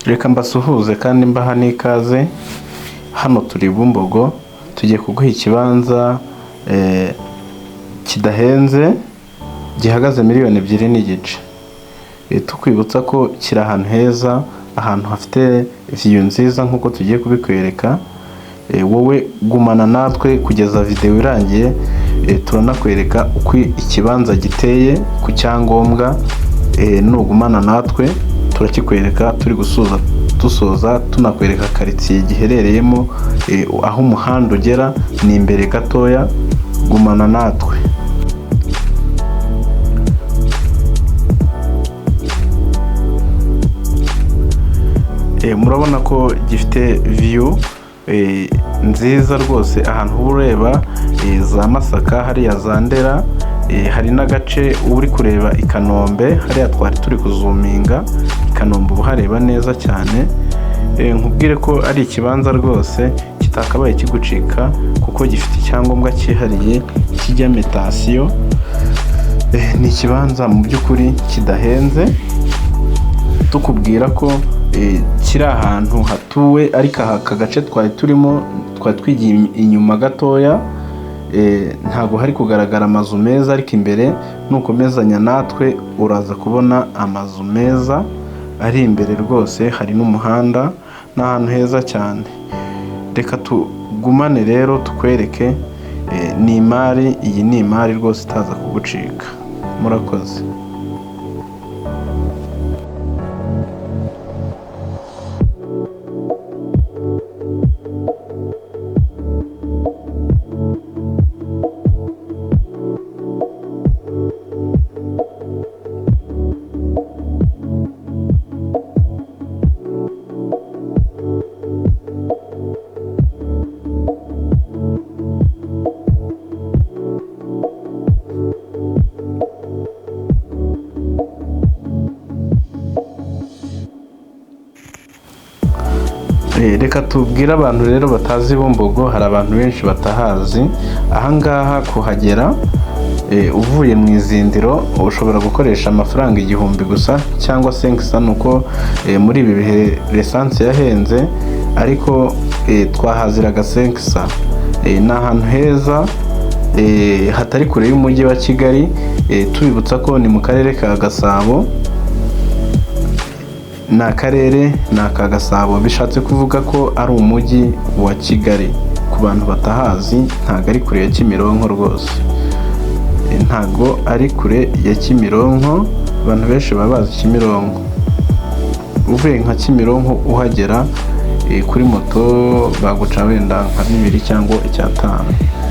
Reka mbasuhuze kandi mbaha n'ikaze. Hano turi Bumbogo, tugiye kuguha ikibanza kidahenze gihagaze $2.5 million. Tukwibutsa ko kiri ahantu heza, ahantu hafite view nziza nk'uko tugiye kubikwereka. Wowe gumana natwe kugeza video irangiye, turanakwereka uko ikibanza giteye ku cyangombwa. Nugumana natwe turakikwereka, turi dusoza tunakwereka quartier giherereyemo, aho umuhanda ugera ni imbere gatoya. Gumana natwe. Murabona ko gifite view nziza rwose, ahantu ureba za Masaka, hariya za Ndera, hari n'agace uri kureba i Kanombe, hariya twari turi kuzuminga i Kanombe, uhareba neza cyane. Nkubwire ko ari ikibanza rwose kitakabaye kigucika, kuko gifite icyangombwa cyihariye kijya metasiyo. Ni ikibanza mu by'ukuri kidahenze, tukubwira ko kiri ahantu hatuwe, ariko aka gace twari turimo twari twigiye inyuma gatoya. Ntabwo hari kugaragara amazu meza, ariko imbere nukomezanya natwe uraza kubona amazu meza ari imbere rwose. Hari n'umuhanda, n'ahantu heza cyane. Reka tugumane rero tukwereke. Ni imari, iyi ni imari rwose itaza kugucika. Murakoze. Reka tubwire abantu rero batazi Bumbogo, hari abantu benshi batahazi. Ahangaha kuhagera uvuye mu izindiro ushobora gukoresha amafaranga 1000 gusa, cyangwa 500 nuko muri ibi bihe essence yahenze, ariko twahaziraga 500. Ni ahantu heza hatari kure y'umujyi wa Kigali. Tubibutsa ko ni mu karere ka Gasabo. Ni akarere ka Gasabo, bishatse kuvuga ko ari umujyi wa Kigali. Ku bantu batahazi, ntago ari kure ya Kimironko rwose, ntago ari kure ya Kimironko. Abantu benshi baba bazi Kimironko. Uvuye nka Kimironko uhagera kuri moto baguca wenda nka 2 cyangwa 5.